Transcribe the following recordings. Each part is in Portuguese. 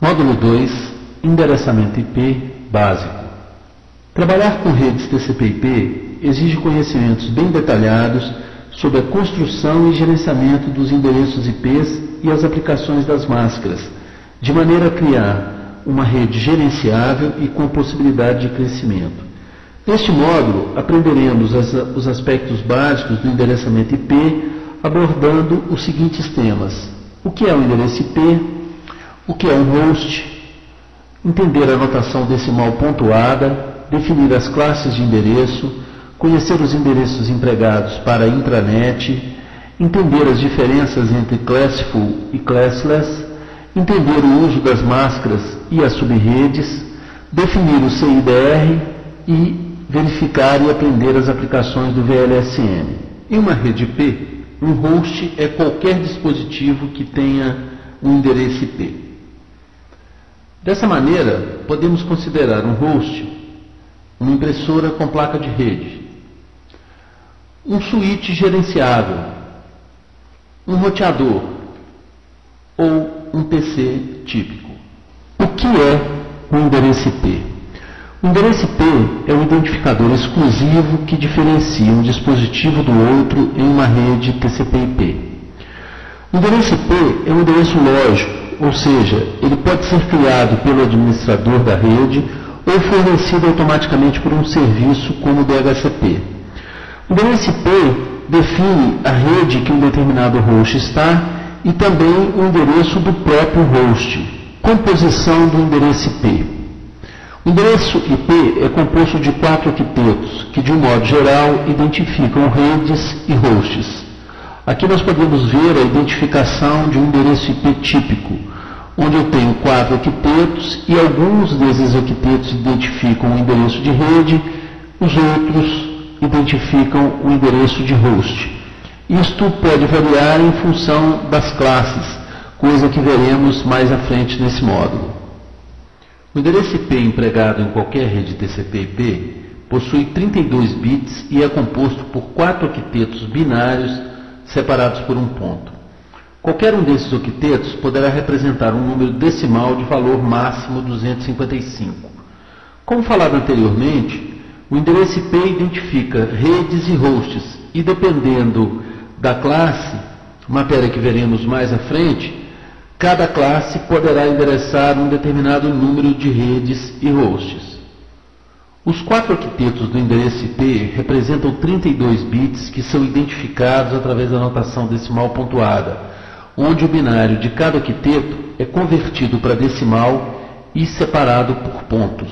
Módulo 2, endereçamento IP básico. Trabalhar com redes TCP/IP exige conhecimentos bem detalhados sobre a construção e gerenciamento dos endereços IPs e as aplicações das máscaras, de maneira a criar uma rede gerenciável e com possibilidade de crescimento. Neste módulo, aprenderemos os aspectos básicos do endereçamento IP, abordando os seguintes temas: o que é um endereço IP, o que é um host, entender a notação decimal pontuada, definir as classes de endereço, conhecer os endereços empregados para a intranet, entender as diferenças entre classful e classless, entender o uso das máscaras e as subredes, definir o CIDR e verificar e aprender as aplicações do VLSN. Em uma rede IP, um host é qualquer dispositivo que tenha um endereço IP. Dessa maneira, podemos considerar um host uma impressora com placa de rede, um switch gerenciável, um roteador ou um PC típico. O que é o endereço IP? O endereço IP é um identificador exclusivo que diferencia um dispositivo do outro em uma rede TCP/IP. O endereço IP é um endereço lógico, ou seja, ele pode ser criado pelo administrador da rede ou fornecido automaticamente por um serviço como o DHCP. O endereço IP define a rede que um determinado host está e também o endereço do próprio host. Composição do endereço IP. O endereço IP é composto de 4 octetos, que de um modo geral identificam redes e hosts. Aqui nós podemos ver a identificação de um endereço IP típico, onde eu tenho 4 octetos e alguns desses octetos identificam o endereço de rede, os outros identificam o endereço de host. Isto pode variar em função das classes, coisa que veremos mais à frente nesse módulo. O endereço IP empregado em qualquer rede TCP/IP possui 32 bits e é composto por 4 octetos binários separados por um ponto. Qualquer um desses octetos poderá representar um número decimal de valor máximo 255. Como falado anteriormente, o endereço IP identifica redes e hosts e, dependendo da classe, matéria que veremos mais à frente, cada classe poderá endereçar um determinado número de redes e hosts. Os 4 octetos do endereço IP representam 32 bits que são identificados através da notação decimal pontuada, onde o binário de cada octeto é convertido para decimal e separado por pontos.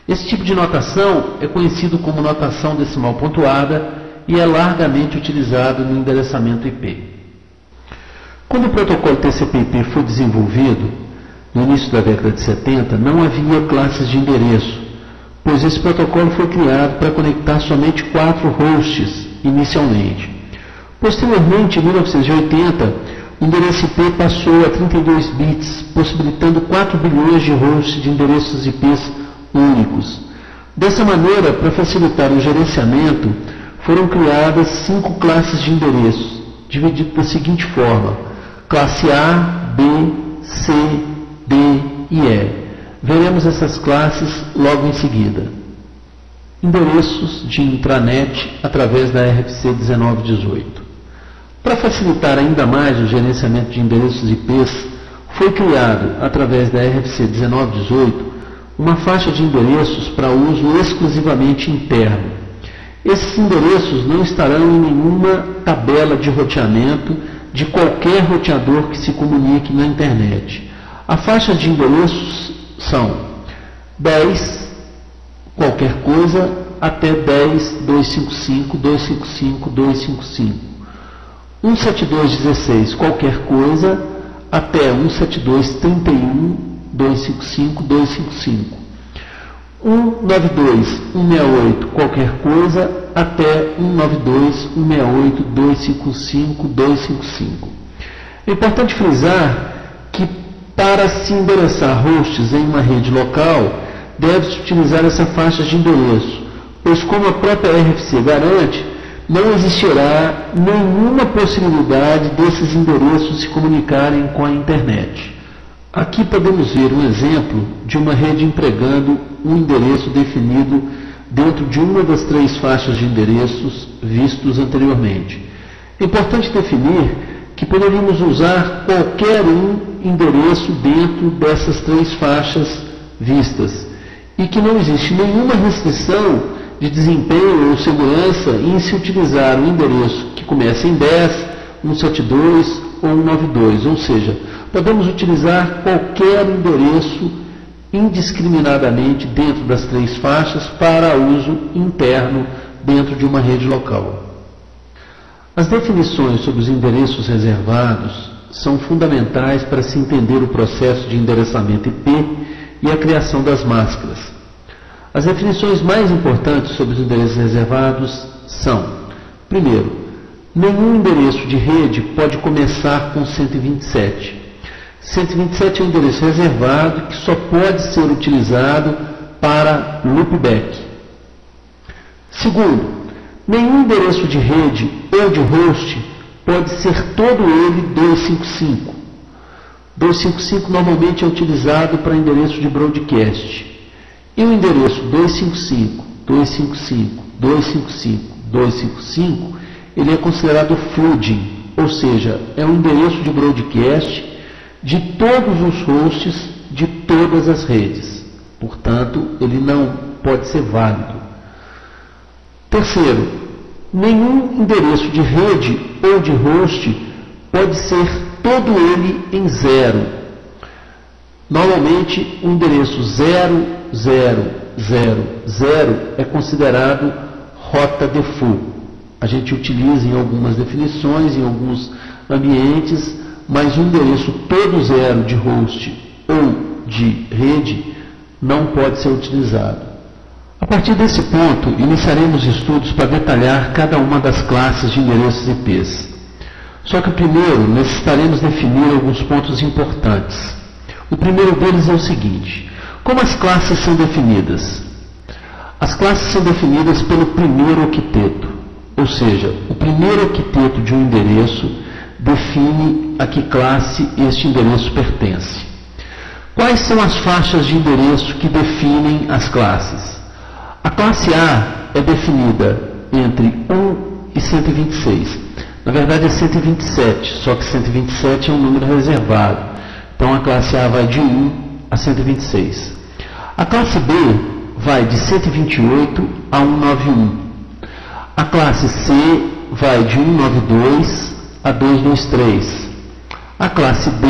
Esse tipo de notação é conhecido como notação decimal pontuada e é largamente utilizado no endereçamento IP. Quando o protocolo TCP/IP foi desenvolvido, no início da década de 70, não havia classes de endereço, pois esse protocolo foi criado para conectar somente 4 hosts inicialmente. Posteriormente, em 1980, o endereço IP passou a 32 bits, possibilitando 4 bilhões de hosts de endereços IPs únicos. Dessa maneira, para facilitar o gerenciamento, foram criadas 5 classes de endereços, divididas da seguinte forma: classe A, B, C, D e E. Veremos essas classes logo em seguida. Endereços de intranet através da RFC 1918. Para facilitar ainda mais o gerenciamento de endereços IPs, foi criado, através da RFC 1918, uma faixa de endereços para uso exclusivamente interno. Esses endereços não estarão em nenhuma tabela de roteamento de qualquer roteador que se comunique na internet. A faixa de endereços são 10, qualquer coisa, até 10.255.255.255. 172.16, qualquer coisa, até 172.31.255.255. 192.168, qualquer coisa, até 192.168.255.255. É importante frisar que, para se endereçar hosts em uma rede local, deve-se utilizar essa faixa de endereço, pois, como a própria RFC garante, não existirá nenhuma possibilidade desses endereços se comunicarem com a internet. Aqui podemos ver um exemplo de uma rede empregando um endereço definido dentro de uma das 3 faixas de endereços vistos anteriormente. É importante definir que poderíamos usar qualquer endereço dentro dessas 3 faixas vistas e que não existe nenhuma restrição de desempenho ou segurança em se utilizar um endereço que começa em 10, 172 ou 192, ou seja, podemos utilizar qualquer endereço indiscriminadamente dentro das 3 faixas para uso interno dentro de uma rede local. As definições sobre os endereços reservados são fundamentais para se entender o processo de endereçamento IP e a criação das máscaras. As definições mais importantes sobre os endereços reservados são: primeiro, nenhum endereço de rede pode começar com 127. 127 é um endereço reservado que só pode ser utilizado para loopback. Segundo, nenhum endereço de rede ou de host pode ser todo ele 255. 255 normalmente é utilizado para endereço de broadcast. E o endereço 255, 255, 255, 255, ele é considerado flooding, ou seja, é um endereço de broadcast de todos os hosts de todas as redes. Portanto, ele não pode ser válido. Terceiro, nenhum endereço de rede ou de host pode ser todo ele em 0. Normalmente, o endereço 00000 é considerado rota default. A gente utiliza em algumas definições, em alguns ambientes, mas um endereço todo 0 de host ou de rede não pode ser utilizado. A partir desse ponto, iniciaremos estudos para detalhar cada uma das classes de endereços IPs. Só que primeiro necessitaremos definir alguns pontos importantes. O primeiro deles é o seguinte: como as classes são definidas? As classes são definidas pelo primeiro octeto, ou seja, o primeiro octeto de um endereço define a que classe este endereço pertence. Quais são as faixas de endereço que definem as classes? A classe A é definida entre 1 e 126. Na verdade é 127, só que 127 é um número reservado. Então a classe A vai de 1 a 126. A classe B vai de 128 a 191. A classe C vai de 192 a 223. A classe D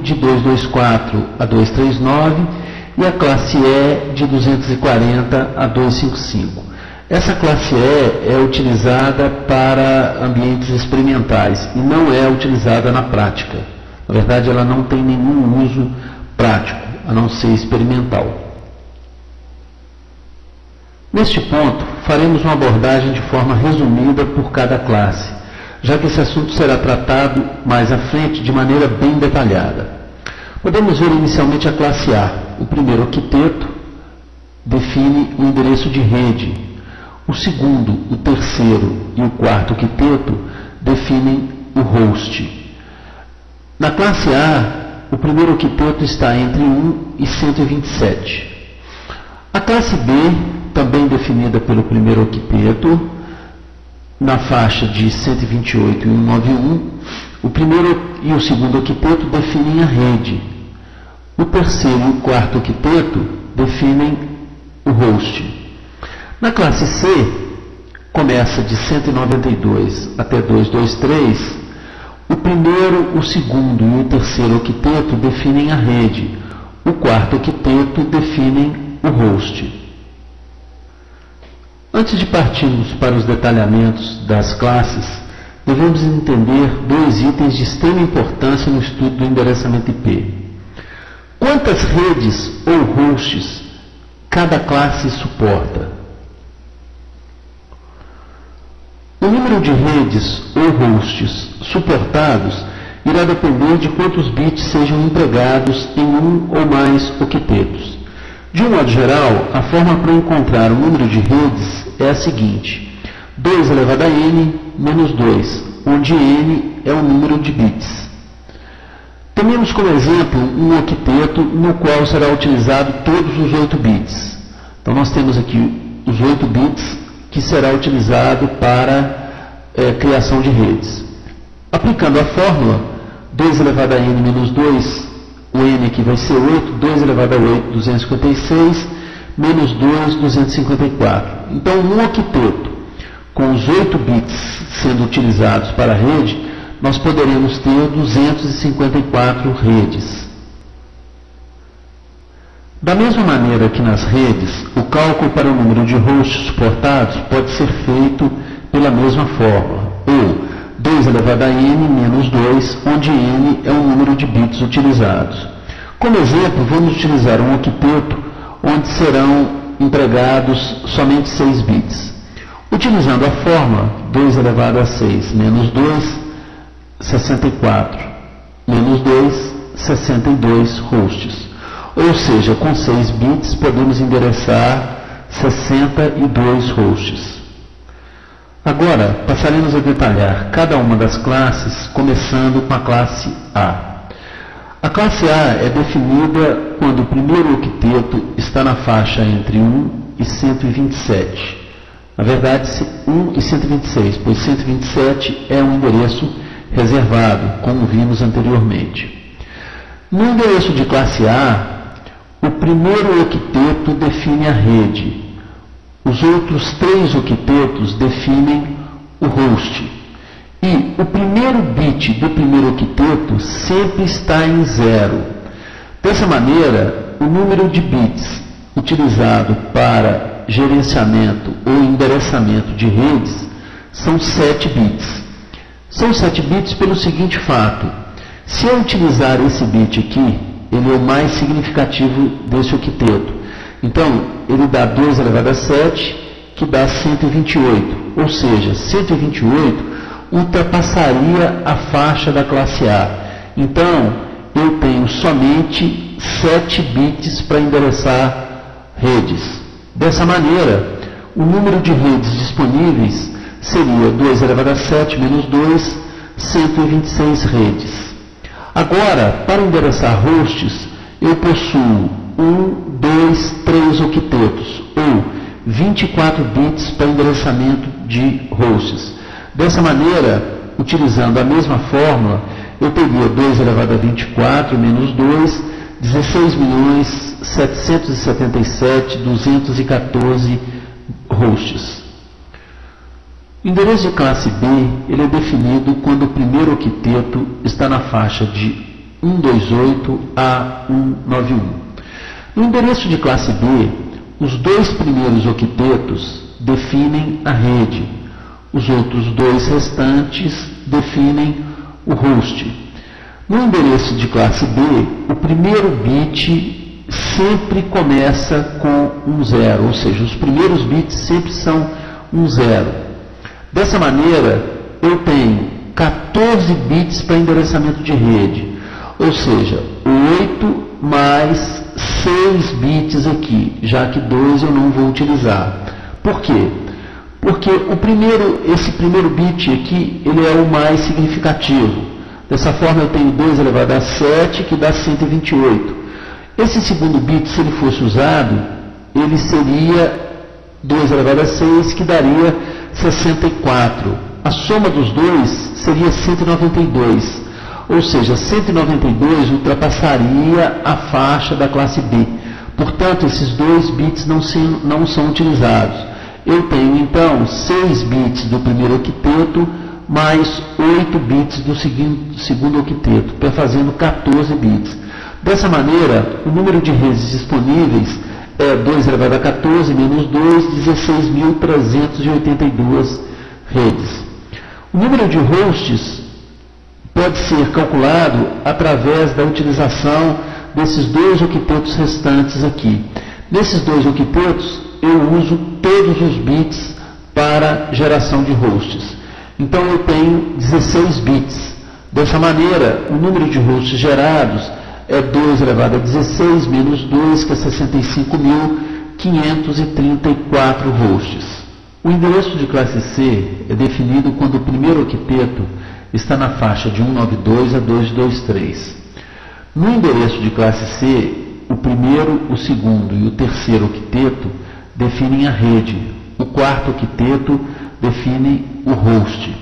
de 224 a 239 e a classe E de 240 a 255. Essa classe E é utilizada para ambientes experimentais e não é utilizada na prática. Na verdade, ela não tem nenhum uso prático, a não ser experimental. Neste ponto, faremos uma abordagem de forma resumida por cada classe, já que esse assunto será tratado mais à frente de maneira bem detalhada. Podemos ver inicialmente a classe A. O primeiro octeto define o endereço de rede. O segundo, o terceiro e o quarto octeto definem o host. Na classe A, o primeiro octeto está entre 1 e 127. A classe B, também definida pelo primeiro octeto, na faixa de 128 e 191, o primeiro e o segundo octeto definem a rede. O terceiro e o quarto octeto definem o host. Na classe C, começa de 192 até 223, o primeiro, o segundo e o terceiro octeto definem a rede. O quarto octeto definem o host. Antes de partirmos para os detalhamentos das classes, devemos entender 2 itens de extrema importância no estudo do endereçamento IP. Quantas redes ou hosts cada classe suporta? O número de redes ou hosts suportados irá depender de quantos bits sejam empregados em um ou mais octetos. De um modo geral, a forma para encontrar o número de redes é a seguinte: 2 elevado a n menos 2, onde n é o número de bits. Tomemos como exemplo um octeto no qual será utilizado todos os 8 bits. Então nós temos aqui os 8 bits que será utilizado para criação de redes. Aplicando a fórmula, 2 elevado a n menos 2, o n aqui vai ser 8, 2 elevado a 8, 256, menos 2, 254. Então, um octeto com os 8 bits sendo utilizados para a rede, nós poderemos ter 254 redes. Da mesma maneira que nas redes, o cálculo para o número de hosts suportados pode ser feito pela mesma fórmula, ou 2 elevado a n menos 2, onde n é o número de bits utilizados. Como exemplo, vamos utilizar um octeto onde serão empregados somente 6 bits. Utilizando a fórmula 2 elevado a 6 menos 2, 64, menos 2, 62 hosts. Ou seja, com 6 bits podemos endereçar 62 hosts. Agora, passaremos a detalhar cada uma das classes, começando com a classe A. A classe A é definida quando o primeiro octeto está na faixa entre 1 e 127. Na verdade, 1 e 126, pois 127 é um endereço reservado, como vimos anteriormente. No endereço de classe A, o primeiro octeto define a rede. Os outros 3 octetos definem o host. E o primeiro bit do primeiro octeto sempre está em 0. Dessa maneira, o número de bits utilizado para gerenciamento ou endereçamento de redes são 7 bits. São 7 bits pelo seguinte fato: se eu utilizar esse bit aqui, ele é o mais significativo desse octeto. Então, ele dá 2 elevado a 7, que dá 128. Ou seja, 128 ultrapassaria a faixa da classe A. Então, eu tenho somente 7 bits para endereçar redes. Dessa maneira, o número de redes disponíveis seria 2 elevado a 7 menos 2, 126 redes. Agora, para endereçar hosts, eu possuo 1, 2, 3 octetos, ou 24 bits para endereçamento de hosts. Dessa maneira, utilizando a mesma fórmula, eu teria 2 elevado a 24 menos 2, 16.777.214 hosts. O endereço de classe B ele é definido quando o primeiro octeto está na faixa de 128 a 191. No endereço de classe B, os 2 primeiros octetos definem a rede. Os outros 2 restantes definem o host. No endereço de classe B, o primeiro bit sempre começa com um 0, ou seja, os primeiros bits sempre são um 0. Dessa maneira, eu tenho 14 bits para endereçamento de rede, ou seja, 8 mais 6 bits aqui, já que 2 eu não vou utilizar. Por quê? Porque esse primeiro bit aqui, ele é o mais significativo. Dessa forma, eu tenho 2 elevado a 7, que dá 128. Esse segundo bit, se ele fosse usado, ele seria 2 elevado a 6, que daria 64. A soma dos dois seria 192. Ou seja, 192 ultrapassaria a faixa da classe B. Portanto, esses 2 bits não são utilizados. Eu tenho, então, 6 bits do primeiro octeto, mais 8 bits do segundo octeto, fazendo 14 bits. Dessa maneira, o número de redes disponíveis é 2 elevado a 14 menos 2, 16.382 redes. O número de hosts pode ser calculado através da utilização desses 2 octetos restantes aqui. Nesses 2 octetos, eu uso todos os bits para geração de hosts. Então, eu tenho 16 bits. Dessa maneira, o número de hosts gerados é 2 elevado a 16 menos 2, que é 65.534 hosts. O endereço de classe C é definido quando o primeiro octeto está na faixa de 192 a 223. No endereço de classe C, o primeiro, o segundo e o terceiro octeto definem a rede. O quarto octeto define o host.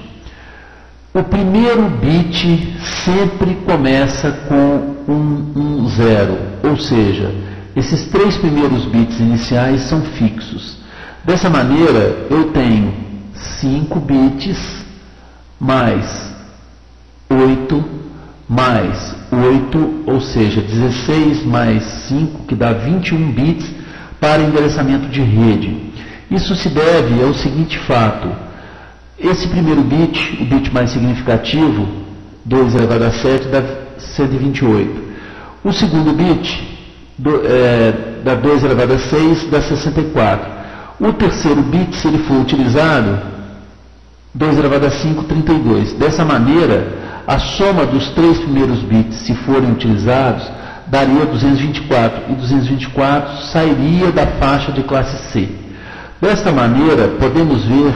O primeiro bit sempre começa com um 0, ou seja, esses 3 primeiros bits iniciais são fixos. Dessa maneira, eu tenho 5 bits mais 8 mais 8, ou seja, 16 mais 5, que dá 21 bits para endereçamento de rede. Isso se deve ao seguinte fato: esse primeiro bit, o bit mais significativo, 2 elevado a 7, dá 128. O segundo bit, dá 2 elevado a 6, dá 64. O terceiro bit, se ele for utilizado, 2 elevado a 5, 32. Dessa maneira, a soma dos 3 primeiros bits, se forem utilizados, daria 224, e 224 sairia da faixa de classe C. Desta maneira, podemos ver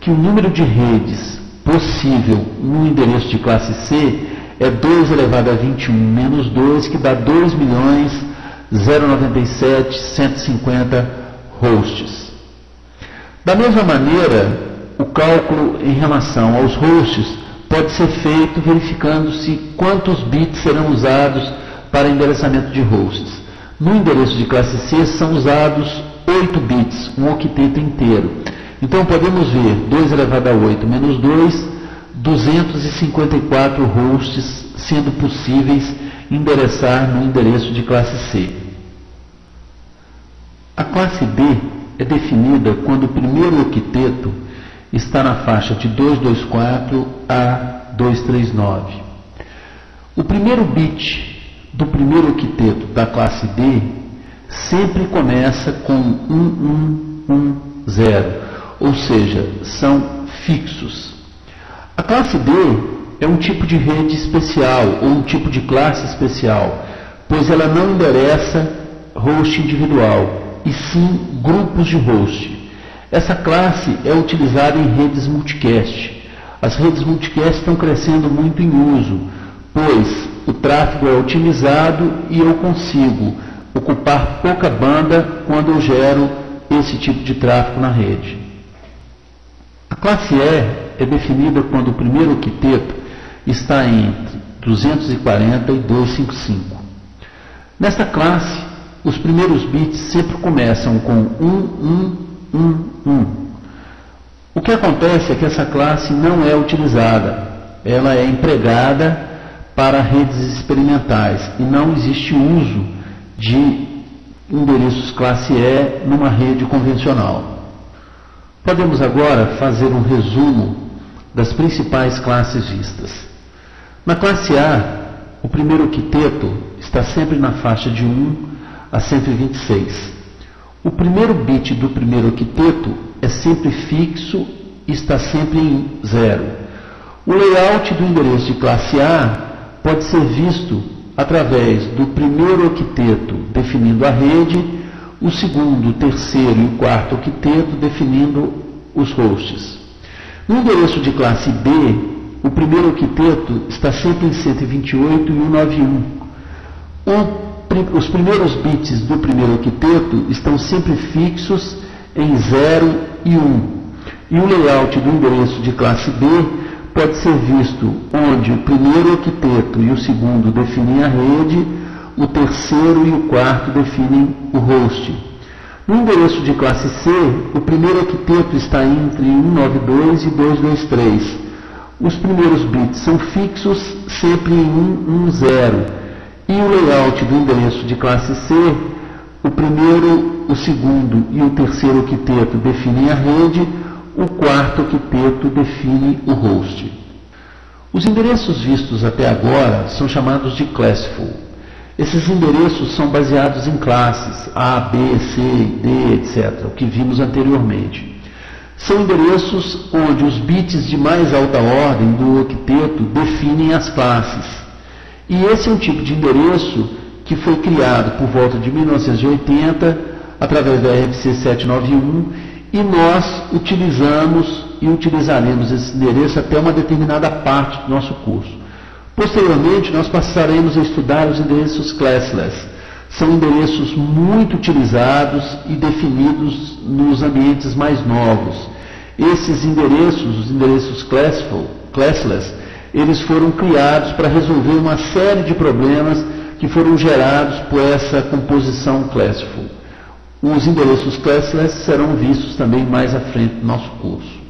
que o número de redes possível no endereço de classe C é 2 elevado a 21 menos 2, que dá 2.097.150 hosts. Da mesma maneira, o cálculo em relação aos hosts pode ser feito verificando-se quantos bits serão usados para endereçamento de hosts. No endereço de classe C são usados 8 bits, um octeto inteiro. Então podemos ver 2 elevado a 8 menos 2, 254 hosts sendo possíveis endereçar no endereço de classe C. A classe D é definida quando o primeiro octeto está na faixa de 224 a 239. O primeiro bit do primeiro octeto da classe D sempre começa com 1110, ou seja, são fixos. A classe D é um tipo de rede especial ou um tipo de classe especial, pois ela não endereça host individual, e sim grupos de host. Essa classe é utilizada em redes multicast. As redes multicast estão crescendo muito em uso, pois o tráfego é otimizado e eu consigo ocupar pouca banda quando eu gero esse tipo de tráfego na rede. A classe E é definida quando o primeiro octeto está entre 240 e 255. Nesta classe, os primeiros bits sempre começam com 1. O que acontece é que essa classe não é utilizada, ela é empregada para redes experimentais e não existe uso de endereços classe E numa rede convencional. Podemos agora fazer um resumo das principais classes vistas. Na classe A, o primeiro octeto está sempre na faixa de 1 a 126. O primeiro bit do primeiro octeto é sempre fixo e está sempre em 0. O layout do endereço de classe A pode ser visto através do primeiro octeto definindo a rede, o segundo, o terceiro e o quarto octeto definindo os hosts. No endereço de classe B, o primeiro octeto está sempre em 128 e 191. Os primeiros bits do primeiro octeto estão sempre fixos em 0 e 1. E o layout do endereço de classe B pode ser visto onde o primeiro octeto e o segundo definem a rede, o terceiro e o quarto definem o host. No endereço de classe C, o primeiro octeto está entre 192 e 223. Os primeiros bits são fixos sempre em 110. E o layout do endereço de classe C, o primeiro, o segundo e o terceiro octeto definem a rede, o quarto octeto define o host. Os endereços vistos até agora são chamados de classful. Esses endereços são baseados em classes A, B, C, D, etc., o que vimos anteriormente. São endereços onde os bits de mais alta ordem do octeto definem as classes. E esse é um tipo de endereço que foi criado por volta de 1980, através da RFC 791, e nós utilizamos e utilizaremos esse endereço até uma determinada parte do nosso curso. Posteriormente, nós passaremos a estudar os endereços classless. São endereços muito utilizados e definidos nos ambientes mais novos. Esses endereços, os endereços classless, eles foram criados para resolver uma série de problemas que foram gerados por essa composição classful. Os endereços classless serão vistos também mais à frente do nosso curso.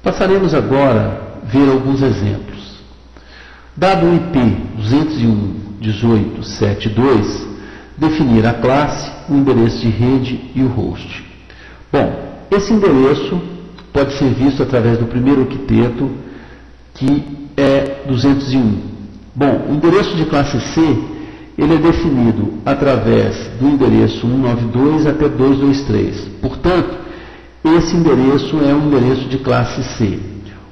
Passaremos agora a ver alguns exemplos. Dado o IP 201.18.7.2, definir a classe, o endereço de rede e o host. Bom, esse endereço pode ser visto através do primeiro octeto, que é 201. Bom, o endereço de classe C, ele é definido através do endereço 192 até 223. Portanto, esse endereço é um endereço de classe C.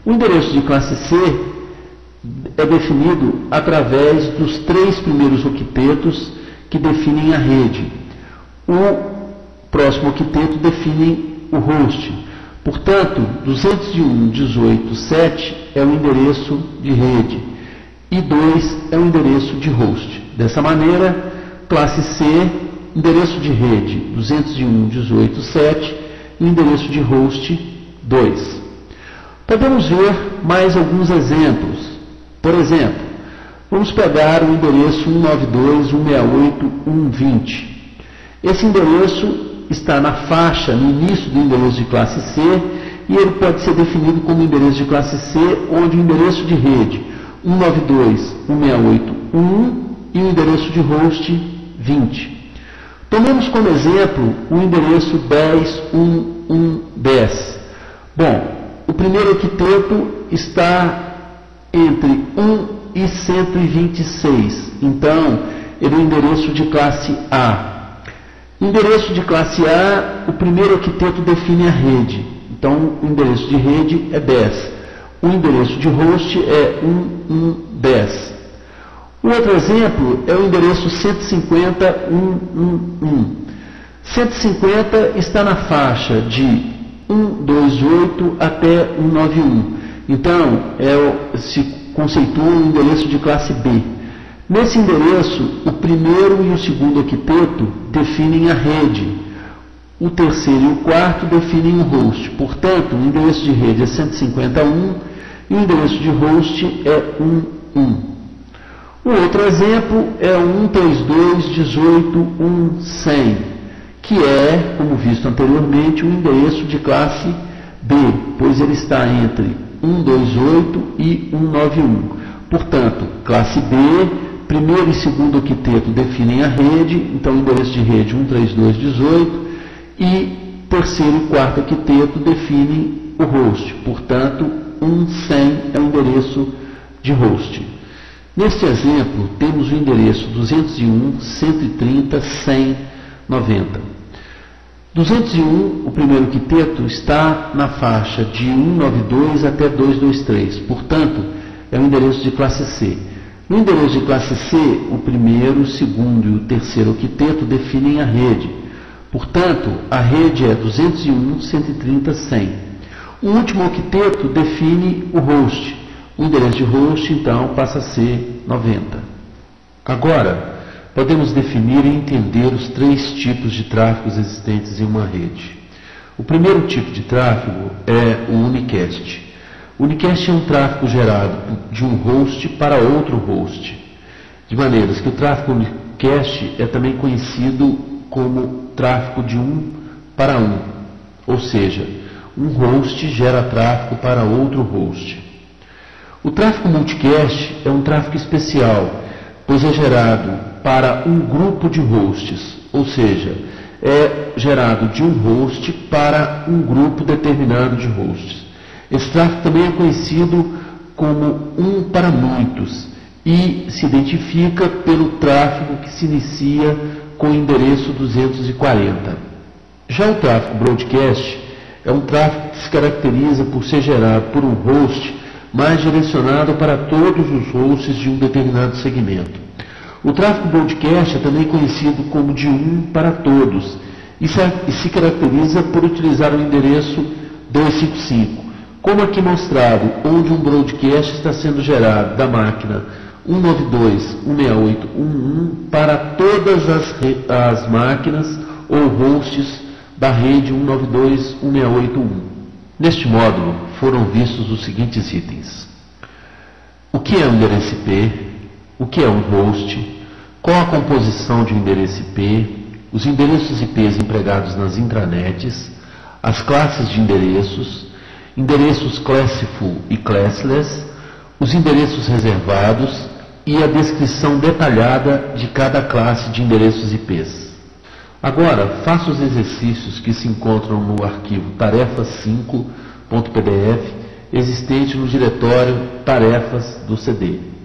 O endereço de classe C é definido através dos 3 primeiros octetos que definem a rede. O próximo octeto define o host. Portanto, 201.18.7 é o endereço de rede e 2 é o endereço de host. Dessa maneira, classe C, endereço de rede 201.18.7 e endereço de host 2. Podemos ver mais alguns exemplos. Por exemplo, vamos pegar o endereço 192.168.1.20. Esse endereço está na faixa, no início do endereço de classe C, e ele pode ser definido como endereço de classe C, onde o endereço de rede 192.168.1 e o endereço de host 20. Tomemos como exemplo o endereço 10.1.1.10. Bom, o primeiro octeto está entre 1 e 126, então ele é o endereço de classe A. Endereço de classe A, o primeiro octeto define a rede, então o endereço de rede é 10. O endereço de host é 1.1.10. O outro exemplo é o endereço 150.1.1.1. 150 está na faixa de 128 até 191. Então, se conceitua um endereço de classe B. Nesse endereço, o primeiro e o segundo octeto definem a rede. O terceiro e o quarto definem o host. Portanto, o endereço de rede é 151 e o endereço de host é 1.1. O outro exemplo é 132.18.1.100, que é, como visto anteriormente, um endereço de classe B, pois ele está entre 128 e 191. Portanto, classe B, primeiro e segundo octeto definem a rede, então o endereço de rede 132.18 e terceiro e quarto octeto definem o host. Portanto, 1.100 é o endereço de host. Neste exemplo, temos o endereço 201.130.100.90. 201, o primeiro octeto, está na faixa de 192 até 223, portanto, é o endereço de classe C. No endereço de classe C, o primeiro, o segundo e o terceiro octeto definem a rede. Portanto, a rede é 201.130.100. O último octeto define o host. O endereço de host, então, passa a ser 90. Agora, podemos definir e entender os 3 tipos de tráfegos existentes em uma rede. O primeiro tipo de tráfego é o unicast. O unicast é um tráfego gerado de um host para outro host, de maneiras que o tráfego unicast é também conhecido como tráfego de 1 para 1, ou seja, um host gera tráfego para outro host. O tráfego multicast é um tráfego especial, pois é gerado para um grupo de hosts, ou seja, é gerado de um host para um grupo determinado de hosts. Esse tráfego também é conhecido como um para muitos e se identifica pelo tráfego que se inicia com o endereço 240. Já o tráfego broadcast é um tráfego que se caracteriza por ser gerado por um host mais direcionado para todos os hosts de um determinado segmento. O tráfego broadcast é também conhecido como de 1 para todos e se caracteriza por utilizar o endereço 255. como aqui mostrado, onde um broadcast está sendo gerado da máquina 192.168.1.1 para todas as máquinas ou hosts da rede 192.168.1. Neste módulo foram vistos os seguintes itens: o que é um endereço IP, o que é um host, qual a composição de um endereço IP, os endereços IPs empregados nas intranets, as classes de endereços, endereços classful e classless, os endereços reservados e a descrição detalhada de cada classe de endereços IPs. Agora, faça os exercícios que se encontram no arquivo tarefas5.pdf existente no diretório tarefas do CD.